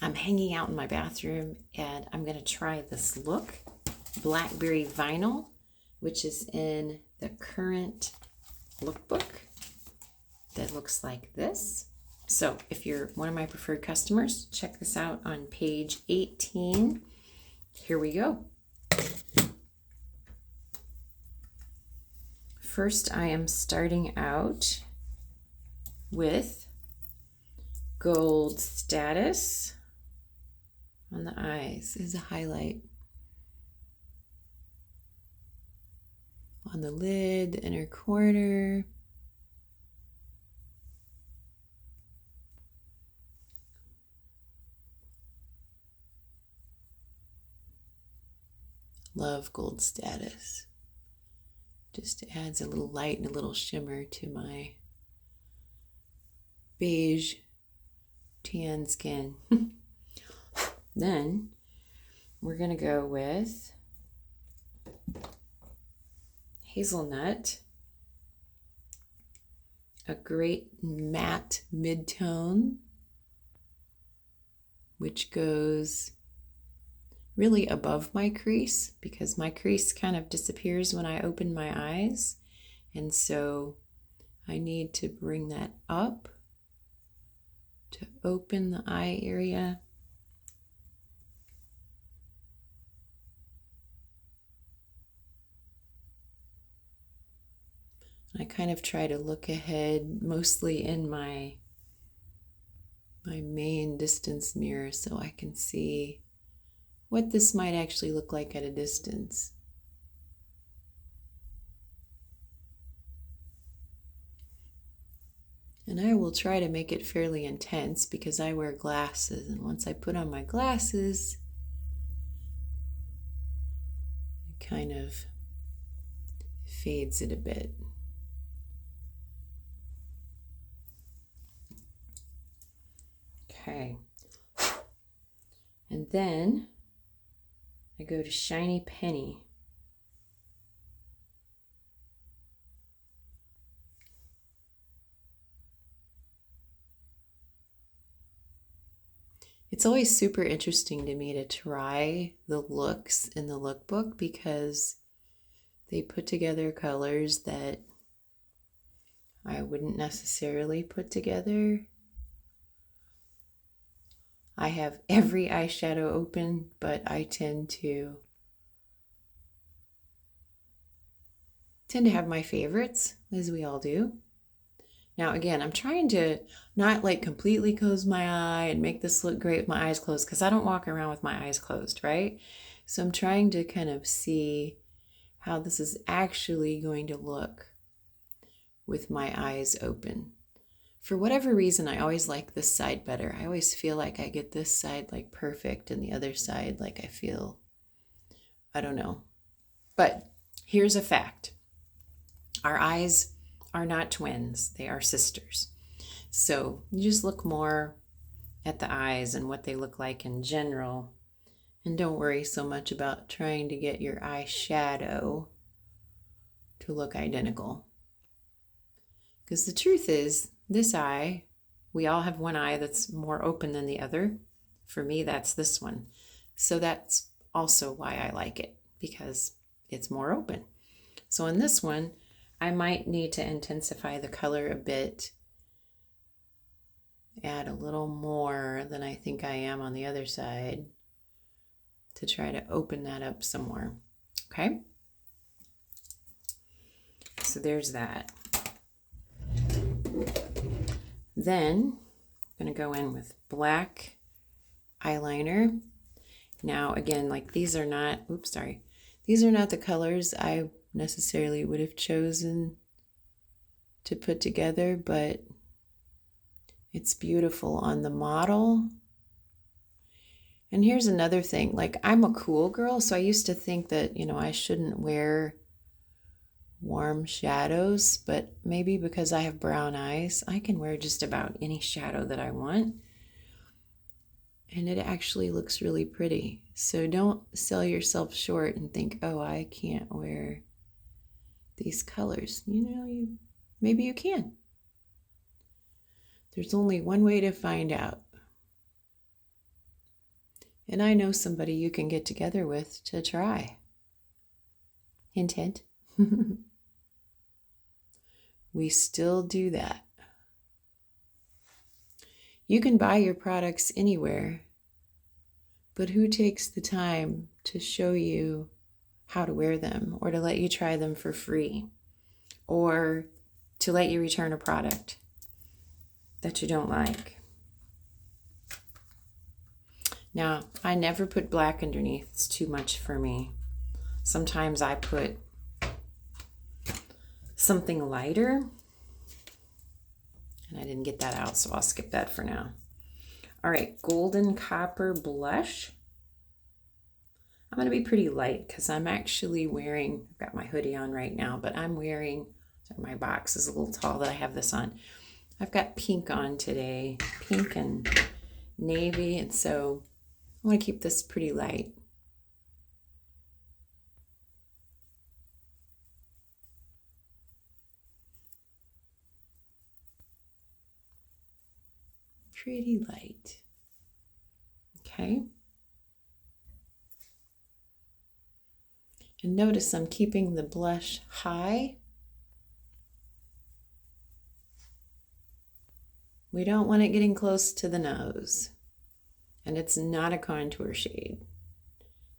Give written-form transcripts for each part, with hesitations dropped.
I'm hanging out in my bathroom and I'm going to try this look, Blackberry Vinyl, which is in the current lookbook that looks like this. So if you're one of my preferred customers, check this out on page 18. Here we go. First, I am starting out with Gold Status on the eyes as a highlight. On the lid, the inner corner. Love Gold Status. Just adds a little light and a little shimmer to my beige tan skin. Then we're going to go with Hazelnut, a great matte mid-tone, which goes really above my crease because my crease kind of disappears when I open my eyes. And so I need to bring that up to open the eye area. I kind of try to look ahead, mostly in my main distance mirror, so I can see what this might actually look like at a distance. And I will try to make it fairly intense because I wear glasses, and once I put on my glasses, it kind of fades it a bit. Okay. And then I go to Shiny Penny. It's always super interesting to me to try the looks in the lookbook because they put together colors that I wouldn't necessarily put together. I have every eyeshadow open, but I tend to have my favorites, as we all do. Now, again, I'm trying to not like completely close my eye and make this look great with my eyes closed because I don't walk around with my eyes closed, right? So I'm trying to kind of see how this is actually going to look with my eyes open. For whatever reason, I always like this side better. I always feel like I get this side like perfect and the other side like I feel, I don't know. But here's a fact. Our eyes are not twins. They are sisters. So you just look more at the eyes and what they look like in general. And don't worry so much about trying to get your eyeshadow to look identical. Because the truth is, this eye, we all have one eye that's more open than the other. For me, that's this one. So that's also why I like it, because it's more open. So in this one, I might need to intensify the color a bit, add a little more than I think I am on the other side to try to open that up some more. Okay? So there's that. Then I'm going to go in with black eyeliner. Now, again, like these are not, these are not the colors I necessarily would have chosen to put together, but it's beautiful on the model. And here's another thing, like I'm a cool girl, so I used to think that, I shouldn't wear warm shadows, but maybe because I have brown eyes, I can wear just about any shadow that I want. And it actually looks really pretty. So don't sell yourself short and think, oh, I can't wear these colors. Maybe you can. There's only one way to find out. And I know somebody you can get together with to try. Hint, hint. We still do that. You can buy your products anywhere, but who takes the time to show you how to wear them, or to let you try them for free, or to let you return a product that you don't like? Now, I never put black underneath. It's too much for me. Sometimes I put something lighter, and I didn't get that out, so I'll skip that for now. All right, golden copper blush. I'm going to be pretty light because I'm actually wearing, I've got my hoodie on right now, but I'm wearing, my box is a little tall that I have this on. I've got pink on today, pink and navy, and so I want to keep this pretty light. Pretty light. Okay. And notice I'm keeping the blush high. We don't want it getting close to the nose. And it's not a contour shade.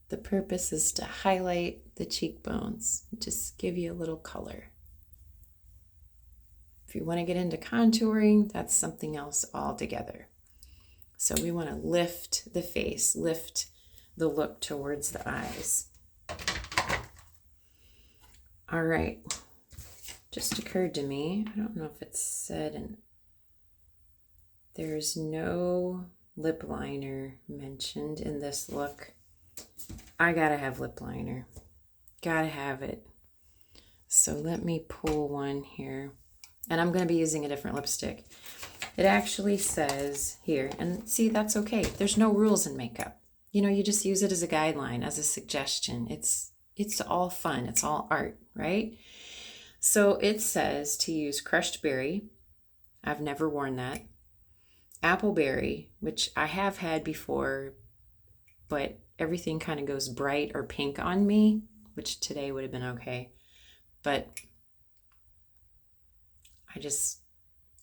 The purpose is to highlight the cheekbones, just give you a little color. If you want to get into contouring, that's something else altogether. So we want to lift the face, lift the look towards the eyes. All right, just occurred to me, I don't know if it's said, and there's no lip liner mentioned in this look. I gotta have lip liner, gotta have it. So let me pull one here, and I'm gonna be using a different lipstick. It actually says here, and see, that's okay. There's no rules in makeup. You know, you just use it as a guideline, as a suggestion. It's all fun. It's all art, right? So it says to use crushed berry. I've never worn that. Appleberry, which I have had before, but everything kind of goes bright or pink on me, which today would have been okay. But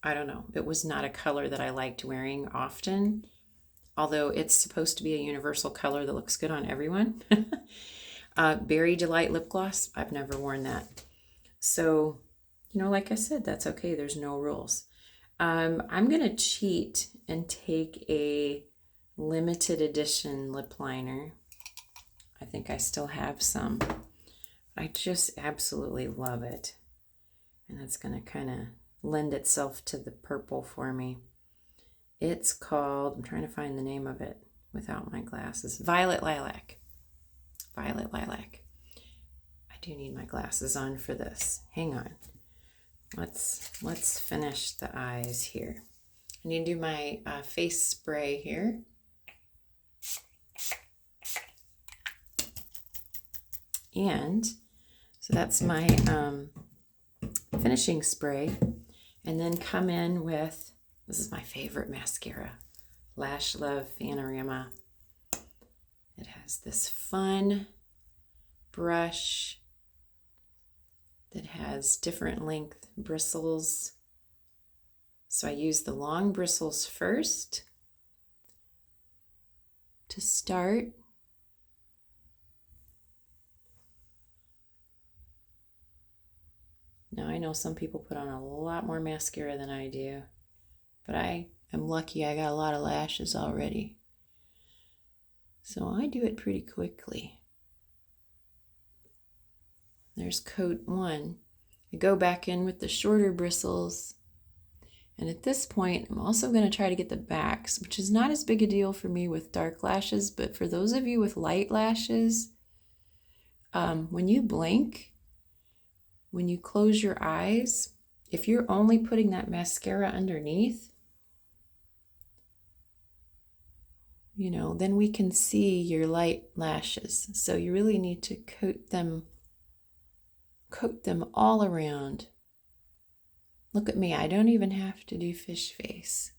I don't know. It was not a color that I liked wearing often, although it's supposed to be a universal color that looks good on everyone. Berry Delight lip gloss. I've never worn that. So, you know, like I said, that's okay. There's no rules. I'm going to cheat and take a limited edition lip liner. I think I still have some. I just absolutely love it. And it's going to kind of lend itself to the purple for me. It's called, I'm trying to find the name of it without my glasses, Violet Lilac. Violet Lilac. I do need my glasses on for this. Hang on. Let's finish the eyes here. I need to do my face spray here. And so that's my finishing spray. And then come in with, this is my favorite mascara, Lash Love Panorama. It has this fun brush that has different length bristles. So I use the long bristles first to start. Now I know some people put on a lot more mascara than I do, but I am lucky I got a lot of lashes already. So I do it pretty quickly. There's coat one. I go back in with the shorter bristles. And at this point, I'm also going to try to get the backs, which is not as big a deal for me with dark lashes, but for those of you with light lashes, when you blink, when you close your eyes, if you're only putting that mascara underneath, you know, then we can see your light lashes. So you really need to coat them all around. Look at me, I don't even have to do fish face.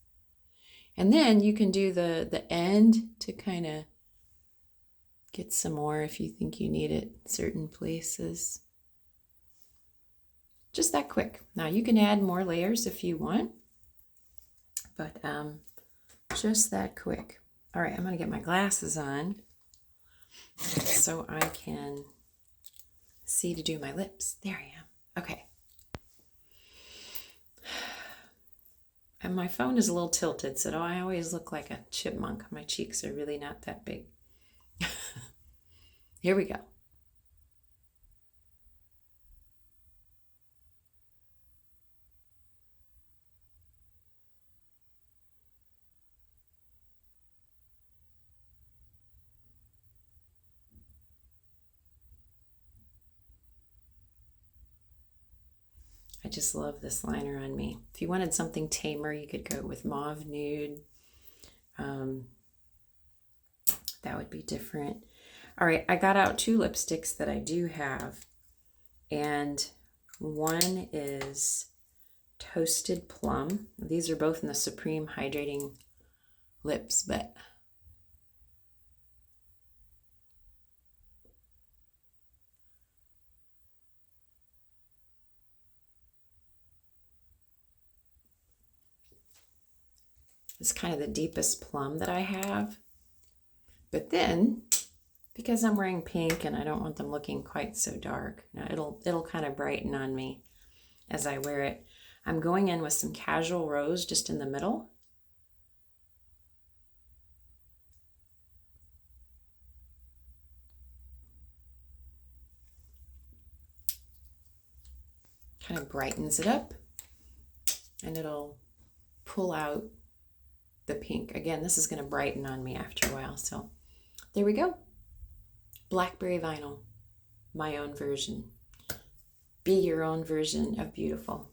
And then you can do the end to kind of Get some more if you think you need it certain places. Just that quick. Now you can add more layers if you want, but just that quick. All right, I'm gonna get my glasses on so I can see to do my lips. There I am. Okay. And my phone is a little tilted, so I always look like a chipmunk. My cheeks are really not that big. Here we go. I just love this liner on me. If you wanted something tamer, you could go with mauve nude. That would be different. All right, I got out 2 lipsticks that I do have. And one is Toasted Plum. These are both in the Supreme Hydrating Lips, but it's kind of the deepest plum that I have. But then, because I'm wearing pink and I don't want them looking quite so dark, now it'll kind of brighten on me as I wear it. I'm going in with some Casual Rose just in the middle. Kind of brightens it up and it'll pull out the pink. Again, this is going to brighten on me after a while. So there we go. Blackberry Vinyl, my own version. Be your own version of beautiful.